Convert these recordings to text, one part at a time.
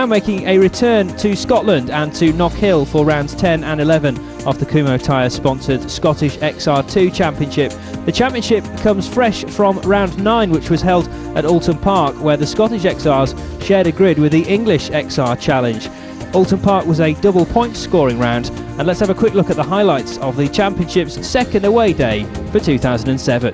Now making a return to Scotland and to Knockhill for rounds 10 and 11 of the Kumho Tyre sponsored Scottish XR2 Championship. The championship comes fresh from round 9, which was held at Alton Park, where the Scottish XRs shared a grid with the English XR Challenge. Alton Park was a double point scoring round, and let's have a quick look at the highlights of the championship's second away day for 2007.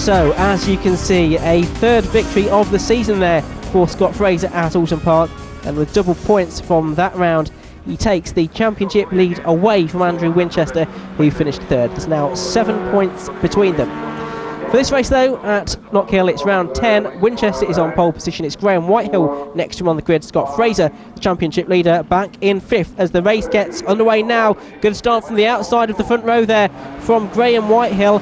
So, as you can see, a third victory of the season there for Scott Fraser at Alton Park, and with double points from that round, he takes the championship lead away from Andrew Winchester, who finished third. There's now 7 points between them. For this race though, at Knockhill, it's round 10. Winchester is on pole position. It's Graham Whitehill next to him on the grid. Scott Fraser, the championship leader, back in 5th as the race gets underway now. Good start from the outside of the front row there from Graham Whitehill.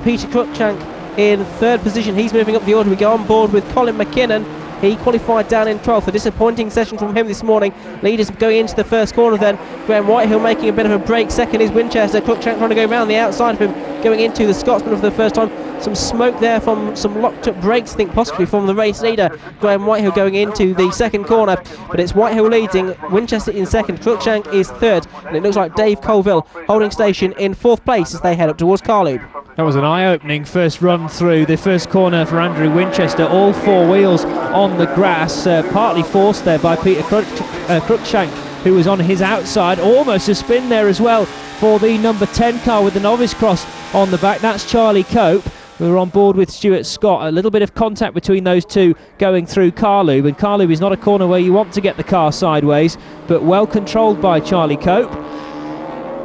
Peter Cruikshank in 3rd position. He's moving up the order. We go on board with Colin McKinnon. He qualified down in 12th. A disappointing session from him this morning. Leaders going into the first corner then. Graham Whitehill making a bit of a break. Second is Winchester. Cruikshank trying to go around the outside of him, going into the Scotsman for the first time. Some smoke there from some locked up brakes, I think possibly from the race leader. Graham Whitehill going into the second corner, but it's Whitehill leading, Winchester in second, Cruikshank is third, and it looks like Dave Colville holding station in 4th place as they head up towards Carloop. That was an eye-opening first run through the first corner for Andrew Winchester. All 4 wheels on the grass, partly forced there by Peter Cruikshank, who was on his outside. Almost a spin there as well for the number 10 car with the novice cross on the back. That's Charlie Cope. We were on board with Stuart Scott. A little bit of contact between those two going through Carloop, and Carloop is not a corner where you want to get the car sideways, but well controlled by Charlie Cope.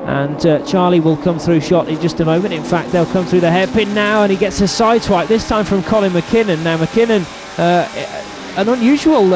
And Charlie will come through shot in just a moment. In fact, they'll come through the hairpin now, and he gets a side swipe, this time from Colin McKinnon. Now McKinnon, an unusual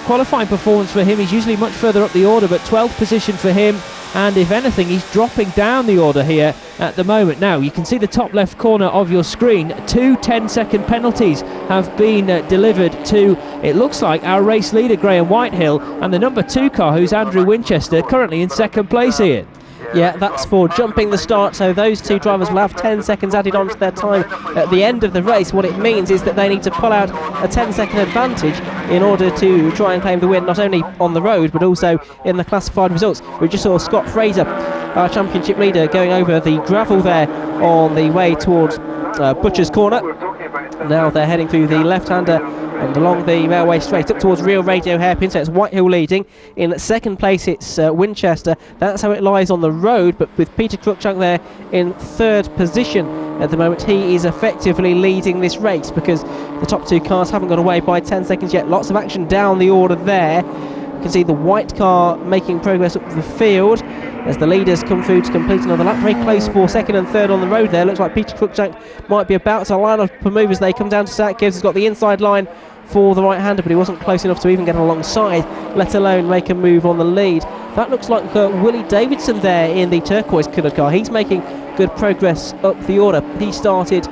qualifying performance for him. He's usually much further up the order, but 12th position for him, and if anything, he's dropping down the order here at the moment. Now, you can see the top left corner of your screen. 2 10-second penalties have been delivered to, it looks like, our race leader, Graham Whitehill, and the number 2 car, who's Andrew Winchester, currently in 2nd place here. Yeah, that's for jumping the start, so those 2 drivers will have 10 seconds added on to their time at the end of the race. What it means is that they need to pull out a 10-second advantage in order to try and claim the win, not only on the road but also in the classified results. We just saw Scott Fraser, our championship leader, going over the gravel there on the way towards Butcher's Corner. Now they're heading through the left-hander and along the railway straight up towards Real Radio Hairpin, so it's Whitehill leading. In 2nd place it's Winchester. That's how it lies on the road, but with Peter Cruikshank there in 3rd position at the moment, he is effectively leading this race because the top 2 cars haven't gone away by 10 seconds yet. Lots of action down the order there. You can see the white car making progress up the field as the leaders come through to complete another lap. Very close for 2nd and 3rd on the road there. Looks like Peter Cruikshank might be about to line up a move as they come down to St Gibbs. He's got the inside line for the right-hander, but he wasn't close enough to even get alongside, let alone make a move on the lead. That looks like Willie Davidson there in the turquoise coloured car. He's making good progress up the order. He started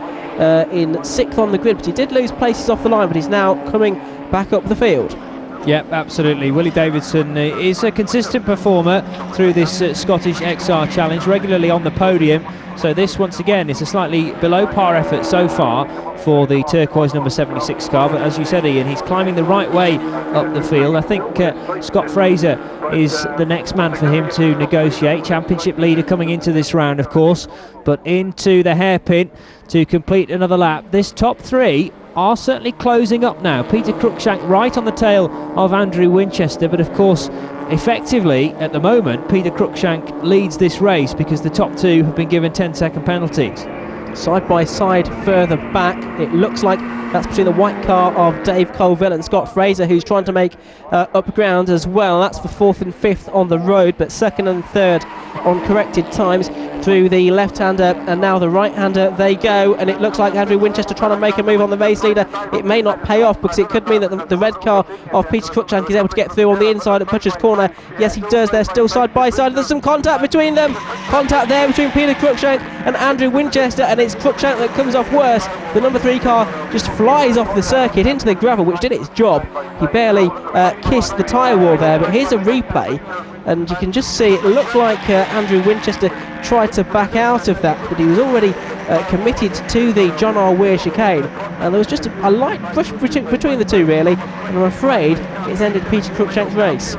in 6th on the grid, but he did lose places off the line, but he's now coming back up the field. Yep, absolutely. Willie Davidson is a consistent performer through this Scottish XR Challenge, regularly on the podium. So this, once again, is a slightly below par effort so far for the turquoise number 76 car. But as you said, Ian, he's climbing the right way up the field. I think Scott Fraser is the next man for him to negotiate. Championship leader coming into this round, of course, but into the hairpin to complete another lap. This top 3 are certainly closing up now. Peter Cruikshank right on the tail of Andrew Winchester, but of course effectively at the moment Peter Cruikshank leads this race because the top two have been given 10-second penalties. Side by side further back, it looks like that's between the white car of Dave Colville and Scott Fraser, who's trying to make up ground as well. That's for 4th and 5th on the road, but 2nd and 3rd on corrected times. Through the left-hander and now the right-hander they go, and it looks like Andrew Winchester trying to make a move on the race leader. It may not pay off because it could mean that the red car of Peter Cruikshank is able to get through on the inside at Butcher's Corner. Yes, he does. They're still side by side. There's some contact between them. Contact there between Peter Cruikshank and Andrew Winchester, and it's Cruikshank that comes off worse. The number 3 car just flies off the circuit into the gravel, which did its job. He barely kissed the tyre wall there, but here's a replay, and you can just see it looked like Andrew Winchester tried to back out of that, but he was already committed to the John R. Weir chicane, and there was just a light push between the two really, and I'm afraid it's ended Peter Cruikshank's race.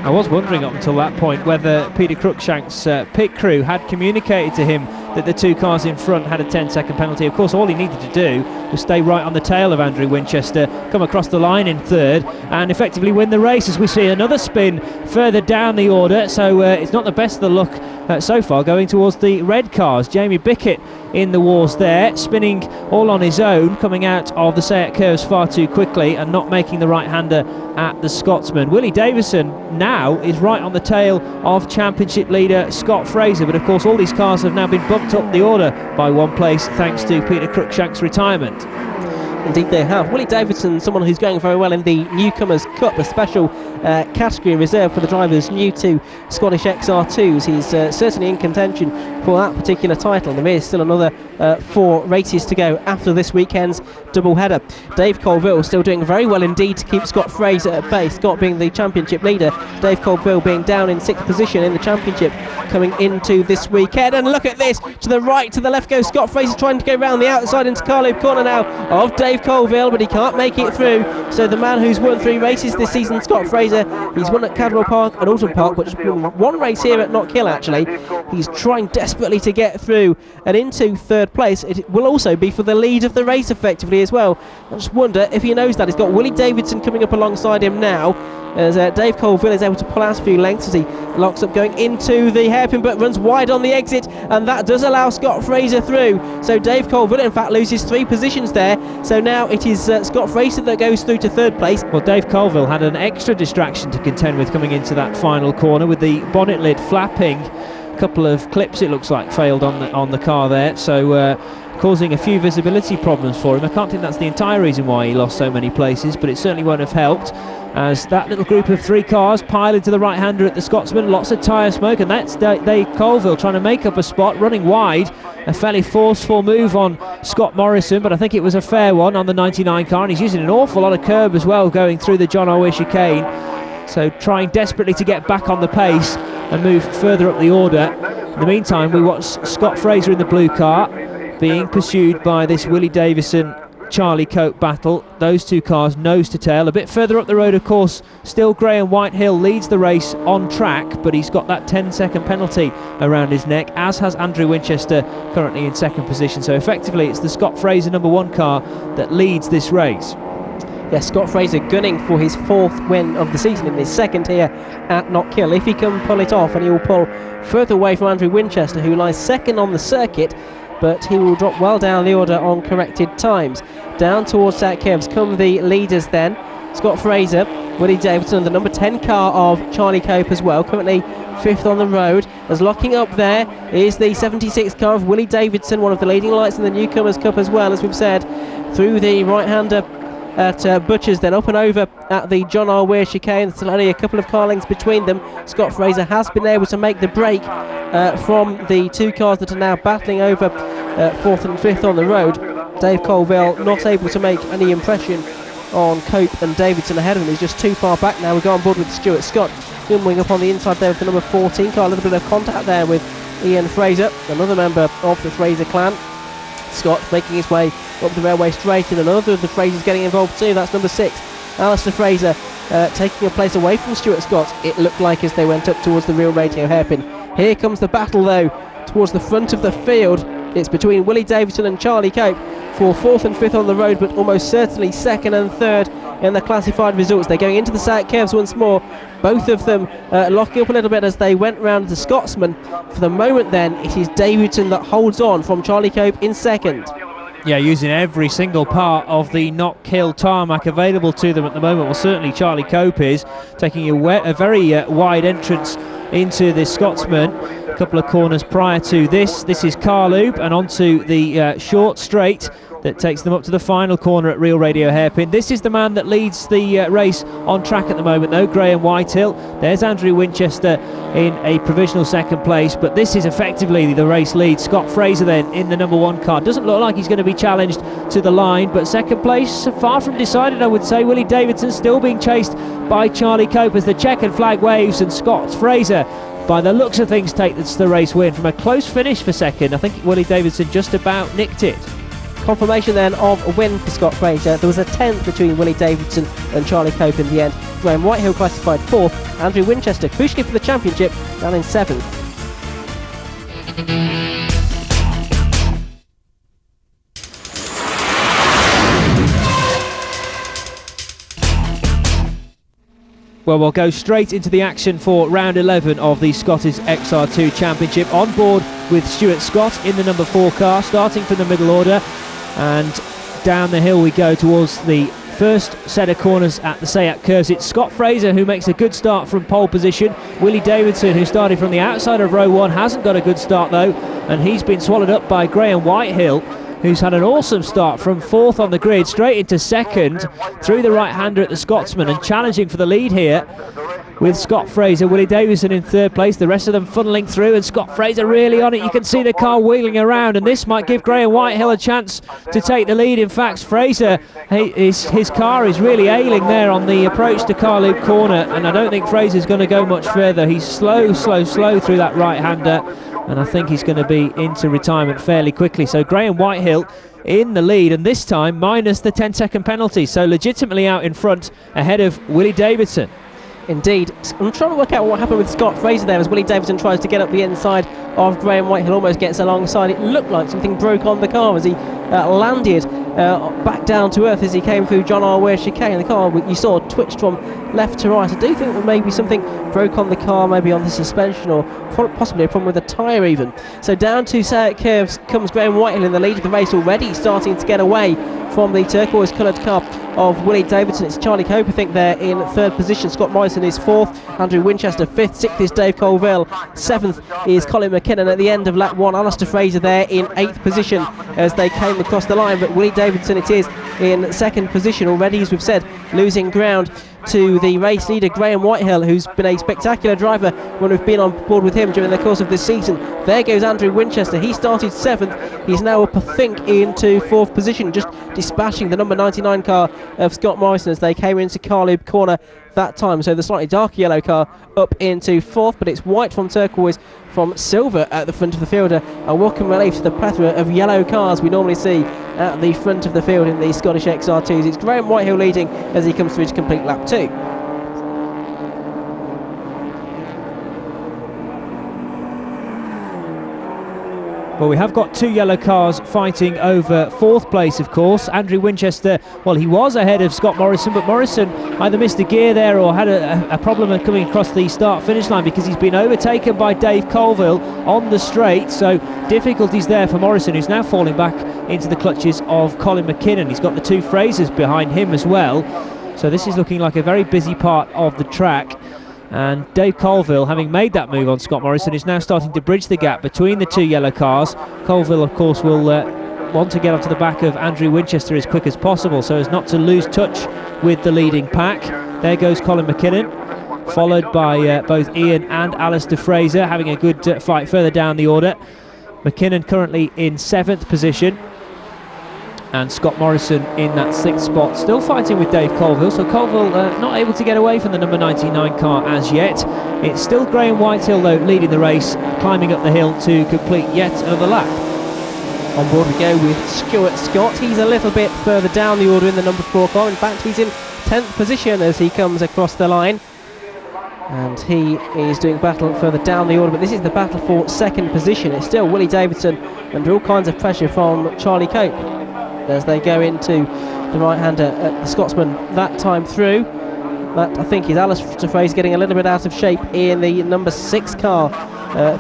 I was wondering up until that point whether Peter Cruikshank's pit crew had communicated to him that the two cars in front had a 10-second penalty. Of course, all he needed to do was stay right on the tail of Andrew Winchester, come across the line in 3rd, and effectively win the race, as we see another spin further down the order. So it's not the best of the luck so far going towards the red cars. Jamie Bickett in the wars there, spinning all on his own, coming out of the Sayat curves far too quickly and not making the right-hander at the Scotsman. Willie Davison now is right on the tail of championship leader Scott Fraser, but of course all these cars have now been bumped up the order by one place thanks to Peter Cruikshank's retirement. Indeed they have. Willie Davidson, someone who's going very well in the Newcomers Cup, a special category reserved for the drivers new to Scottish XR2's. He's certainly in contention for that particular title. There is still another 4 races to go after this weekend's double header. Dave Colville still doing very well indeed to keep Scott Fraser at bay. Scott being the championship leader, Dave Colville being down in 6th position in the championship coming into this weekend. And look at this, to the right, to the left goes Scott Fraser, trying to go round the outside into Carloop corner now of Dave Colville, but he can't make it through. So the man who's won 3 races this season, Scott Fraser, he's won at Cadwell Park and Alton Park, but just won 1 race here at Knockhill actually. He's trying desperately to get through and into 3rd place. It will also be for the lead of the race effectively as well. I just wonder if he knows that. He's got Willie Davidson coming up alongside him now, as Dave Colville is able to pull out a few lengths as he locks up going into the hairpin, but runs wide on the exit, and that does allow Scott Fraser through. So Dave Colville in fact loses 3 positions there, so now it is Scott Fraser that goes through to 3rd place. Well, Dave Colville had an extra distraction to contend with coming into that final corner, with the bonnet lid flapping. A couple of clips it looks like failed on the car there, so causing a few visibility problems for him. I can't think that's the entire reason why he lost so many places, but it certainly won't have helped, as that little group of 3 cars pile into the right-hander at the Scotsman. Lots of tyre smoke, and that's Dave Colville trying to make up a spot, running wide. A fairly forceful move on Scott Morrison, but I think it was a fair one on the 99 car, and he's using an awful lot of curb as well going through the John R. Weir chicane, so trying desperately to get back on the pace and move further up the order. In the meantime, we watch Scott Fraser in the blue car being pursued by this Willie Davison Charlie Cope battle. Those 2 cars nose to tail. A bit further up the road, of course, still Graham Whitehill leads the race on track, but he's got that 10-second penalty around his neck, as has Andrew Winchester, currently in 2nd position. So effectively it's the Scott Fraser number 1 car that leads this race. Yes, Scott Fraser gunning for his 4th win of the season in his 2nd here at Knockhill. If he can pull it off, and he will pull further away from Andrew Winchester, who lies 2nd on the circuit, but he will drop well down the order on corrected times. Down towards Sayat curves come the leaders then. Scott Fraser, Willie Davidson, the number 10 car of Charlie Cope as well, currently 5th on the road. As locking up there is the 76 car of Willie Davidson, one of the leading lights in the Newcomers Cup as well, as we've said, through the right-hander at Butcher's, then up and over at the John R. Weir chicane. There's only a couple of car lengths between them. Scott Fraser has been able to make the break from the 2 cars that are now battling over 4th and 5th on the road. Dave Colville not able to make any impression on Cope and Davidson ahead of him. He's just too far back now. We go on board with Stuart Scott, wing up on the inside there with the number 14 car. A little bit of contact there with Ian Fraser, another member of the Fraser clan. Scott making his way up the railway straight, and another of the Frasers getting involved too. That's number 6, Alistair Fraser, taking a place away from Stuart Scott, it looked like, as they went up towards the real radio hairpin. Here comes the battle though towards the front of the field. It's between Willie Davidson and Charlie Cope for 4th and 5th on the road, but almost certainly 2nd and 3rd in the classified results. They're going into the South curves once more, both of them locking up a little bit as they went round the Scotsman. For the moment then, it is Davidson that holds on from Charlie Cope in 2nd. Yeah, using every single part of the not-kill tarmac available to them at the moment. Well, certainly Charlie Cope is taking a very wide entrance into the Scotsman. A couple of corners prior to this. This is car loop and onto the short straight that takes them up to the final corner at Real Radio Hairpin. This is the man that leads the race on track at the moment, though, Graham Whitehill. There's Andrew Winchester in a provisional 2nd place, but this is effectively the race lead. Scott Fraser then in the number 1 car. Doesn't look like he's going to be challenged to the line, but 2nd place far from decided, I would say. Willie Davidson still being chased by Charlie Cope as the checkered flag waves, and Scott Fraser, by the looks of things, takes the race win from a close finish for 2nd. I think Willie Davidson just about nicked it. Confirmation then of a win for Scott Fraser. There was a 10th between Willie Davidson and Charlie Cope in the end. Graham Whitehill classified 4th. Andrew Winchester, crucially for the championship, down in 7th. Well, we'll go straight into the action for round 11 of the Scottish XR2 Championship. On board with Stuart Scott in the number 4 car, starting from the middle order, and down the hill we go towards the first set of corners at the Seat curves. It's Scott Fraser who makes a good start from pole position. Willie Davidson, who started from the outside of row 1, hasn't got a good start though, and he's been swallowed up by Graham Whitehill, who's had an awesome start from 4th on the grid, straight into 2nd, through the right-hander at the Scotsman, and challenging for the lead here with Scott Fraser. Willie Davidson in 3rd place, the rest of them funneling through, and Scott Fraser really on it. You can see the car wheeling around, and this might give Graham Whitehill a chance to take the lead. In fact, Fraser, his car is really ailing there on the approach to car loop corner, and I don't think Fraser's going to go much further. He's slow through that right-hander, and I think he's going to be into retirement fairly quickly. So Graham Whitehill in the lead, and this time minus the 10-second penalty, so legitimately out in front ahead of Willie Davidson. Indeed. I'm trying to work out what happened with Scott Fraser there as Willie Davidson tries to get up the inside of Graham Whitehill, almost gets alongside. It looked like something broke on the car as he landed back down to earth as he came through John R. Ware chicane. The car, you saw, twitched from left to right. I do think that maybe something broke on the car, maybe on the suspension, or possibly a problem with the tyre even. So down to Seat curves comes Graham Whitehill in the lead of the race, already starting to get away from the turquoise coloured car of Willie Davidson. It's Charlie Cope, I think, there in 3rd position. Scott Morrison is 4th, Andrew Winchester 5th, 6th is Dave Colville, 7th is Colin McKinnon. At the end of lap 1, Alistair Fraser there in 8th position as they came across the line, but Willie Davidson it is in 2nd position, already, as we've said, losing ground to the race leader Graham Whitehill, who's been a spectacular driver when we've been on board with him during the course of this season. There goes Andrew Winchester. He started 7th. He's now up, I think, into 4th position, just dispatching the number 99 car of Scott Morrison as they came into car loop corner that time. So the slightly darker yellow car up into 4th, but it's white from turquoise from silver at the front of the field. A welcome relief to the plethora of yellow cars we normally see at the front of the field in the Scottish XR2s. It's Graham Whitehill leading as he comes through to complete lap 2. Well, we have got 2 yellow cars fighting over 4th place, of course. Andrew Winchester, well, he was ahead of Scott Morrison, but Morrison either missed a gear there or had a problem of coming across the start-finish line because he's been overtaken by Dave Colville on the straight. So difficulties there for Morrison, who's now falling back into the clutches of Colin McKinnon. He's got the 2 Frasers behind him as well. So this is looking like a very busy part of the track. And Dave Colville, having made that move on Scott Morrison, is now starting to bridge the gap between the 2 yellow cars. Colville, of course, will want to get onto the back of Andrew Winchester as quick as possible so as not to lose touch with the leading pack. There goes Colin McKinnon, followed by both Ian and Alistair Fraser, having a good fight further down the order. McKinnon currently in 7th position, and Scott Morrison in that 6th spot, still fighting with Dave Colville. So Colville not able to get away from the number 99 car as yet. It's still Graham Whitehill though leading the race, climbing up the hill to complete yet another lap. On board we go with Stuart Scott. He's a little bit further down the order in the number 4 car. In fact, he's in 10th position as he comes across the line, and he is doing battle further down the order, but this is the battle for 2nd position. It's still Willie Davidson under all kinds of pressure from Charlie Cope. as they go into the right-hander at the Scotsman that time through. That, I think, is Alistair Fraser getting a little bit out of shape in the number 6 car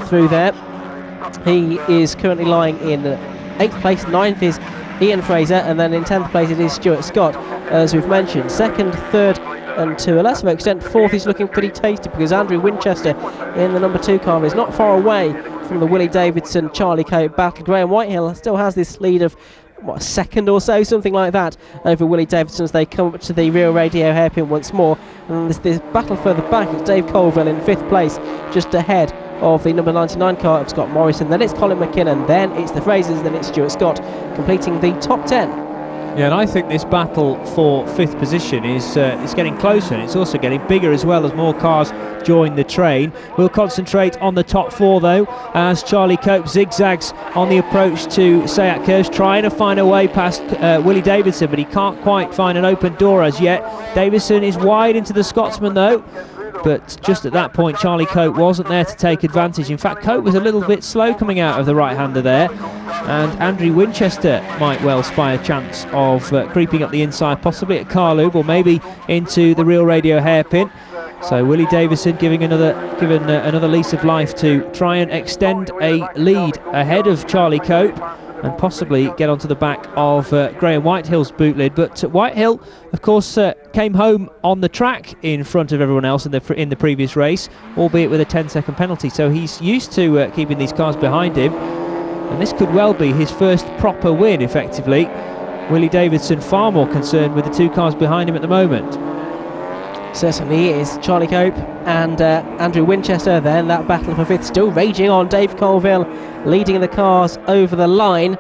through there. He is currently lying in 8th place. 9th is Ian Fraser, and then in 10th place it is Stuart Scott, as we've mentioned. 2nd, 3rd, and to a lesser extent 4th is looking pretty tasty, because Andrew Winchester in the number 2 car is not far away from the Willie Davidson Charlie Cope battle. Graham Whitehill still has this lead of a second or so, something like that, over Willie Davidson as they come up to the rear radio hairpin once more. And this battle further back is Dave Colville in 5th place, just ahead of the number 99 car of Scott Morrison. Then it's Colin McKinnon, then it's the Frasers, then it's Stuart Scott completing the top 10. Yeah, and I think this battle for 5th position is getting closer, and it's also getting bigger as well as more cars join the train. We'll concentrate on the top 4 though, as Charlie Cope zigzags on the approach to Seat Curves, trying to find a way past Willie Davidson, but he can't quite find an open door as yet. Davidson is wide into the Scotsman though, but just at that point Charlie Cope wasn't there to take advantage. In fact, Cope was a little bit slow coming out of the right-hander there, and Andrew Winchester might well spy a chance of creeping up the inside, possibly at Carlube or maybe into the real radio hairpin. So Willie Davidson given another lease of life to try and extend a lead ahead of Charlie Cope and possibly get onto the back of Graham Whitehill's boot lid. But Whitehill, of course, came home on the track in front of everyone else in the previous race, albeit with a 10-second penalty. So he's used to keeping these cars behind him, and this could well be his first proper win, effectively. Willie Davidson far more concerned with the 2 cars behind him at the moment. Certainly is. Charlie Cope and Andrew Winchester then. That battle for 5th still raging on. Dave Colville leading the cars over the line.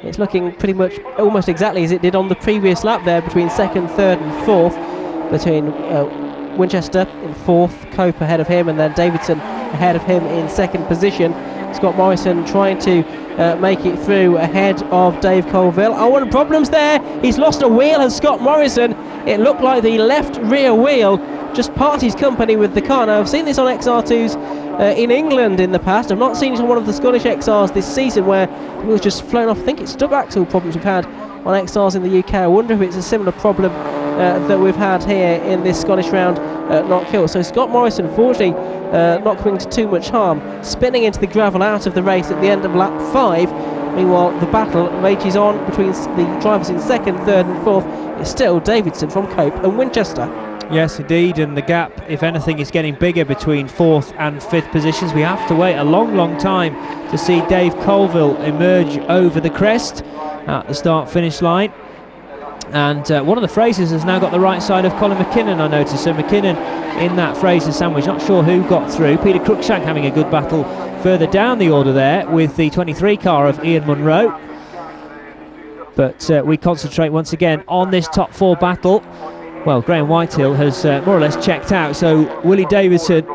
It's looking pretty much almost exactly as it did on the previous lap there, between 2nd, 3rd and 4th, between Winchester in 4th, Cope ahead of him, and then Davidson ahead of him in 2nd position. Scott Morrison trying to make it through ahead of Dave Colville. Oh, and problems there. He's lost a wheel, and Scott Morrison, it looked like the left rear wheel just parted company with the car. Now, I've seen this on XR2's in England in the past. I've not seen it on one of the Scottish XRs this season, where the wheel's just flown off. I think it's stub axle problems we've had on XRs in the UK. I wonder if it's a similar problem that we've had here in this Scottish round at Knockhill. So Scott Morrison, fortunately, not coming to too much harm, spinning into the gravel out of the race at the end of lap 5. Meanwhile, the battle rages on between the drivers in 2nd, 3rd and 4th. It's still Davidson from Cope and Winchester. Yes, indeed, and the gap, if anything, is getting bigger between 4th and 5th positions. We have to wait a long time to see Dave Colville emerge over the crest at the start-finish line. And one of the Frasers has now got the right side of Colin McKinnon, I noticed. So McKinnon in that Fraser sandwich, not sure who got through. Peter Cruikshank having a good battle further down the order there with the 23 car of Ian Munro. But we concentrate once again on this top 4 battle. Well, Graham Whitehill has more or less checked out, so Willie Davidson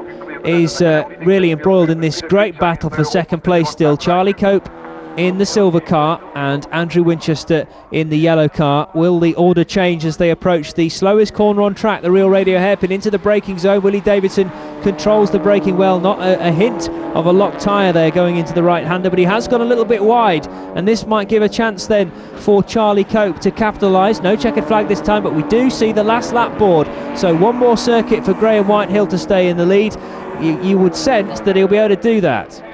is really embroiled in this great battle for 2nd place still. Charlie Cope in the silver car and Andrew Winchester in the yellow car. Will the order change as they approach the slowest corner on track, the real radio hairpin, into the braking zone? Willie Davidson controls the braking well, not a hint of a locked tyre there going into the right-hander, but he has gone a little bit wide, and this might give a chance then for Charlie Cope to capitalise. No checkered flag this time, but we do see the last lap board, so one more circuit for Graham Whitehill to stay in the lead. You would sense that he'll be able to do that.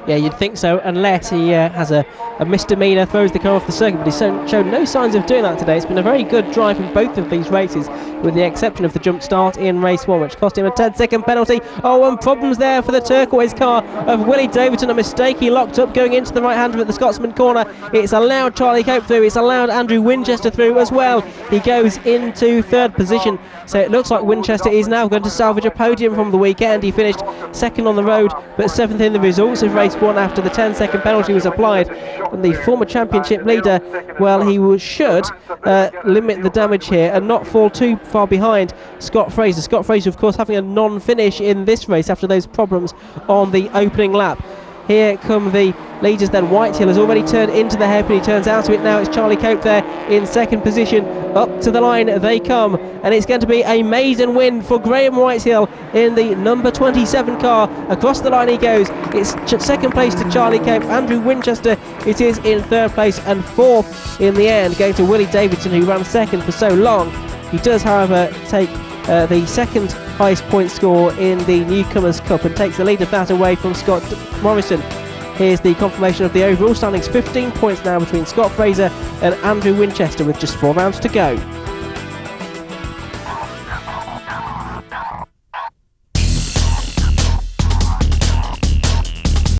Yeah, you'd think so, unless he has a misdemeanor, throws the car off the circuit, but he's shown no signs of doing that today. It's been a very good drive in both of these races, with the exception of the jump start in race 1, which cost him a 10-second penalty. Oh, and problems there for the turquoise car of Willie Davidson. A mistake, he locked up going into the right-hander at the Scotsman corner. It's allowed Charlie Cope through, it's allowed Andrew Winchester through as well. He goes into 3rd position, so it looks like Winchester is now going to salvage a podium from the weekend. He finished 2nd on the road, but 7th in the results of race 1 after the 10-second penalty was applied. And the former championship leader, well, he should limit the damage here and not fall too far behind Scott Fraser. Scott Fraser, of course, having a non-finish in this race after those problems on the opening lap. Here come the leaders then. Whitehill has already turned into the hairpin. He turns out of it now. It's Charlie Cope there in second position. Up to the line they come, and it's going to be a maiden win for Graham Whitehill in the number 27 car. Across the line he goes. It's second place to Charlie Cope. Andrew Winchester it is in third place, and fourth in the end going to Willie Davidson, who ran second for so long. He does, however, take the second highest point score in the Newcomers Cup and takes the lead of that away from Scott Morrison. Here's the confirmation of the overall standings. 15 points now between Scott Fraser and Andrew Winchester with just 4 rounds to go.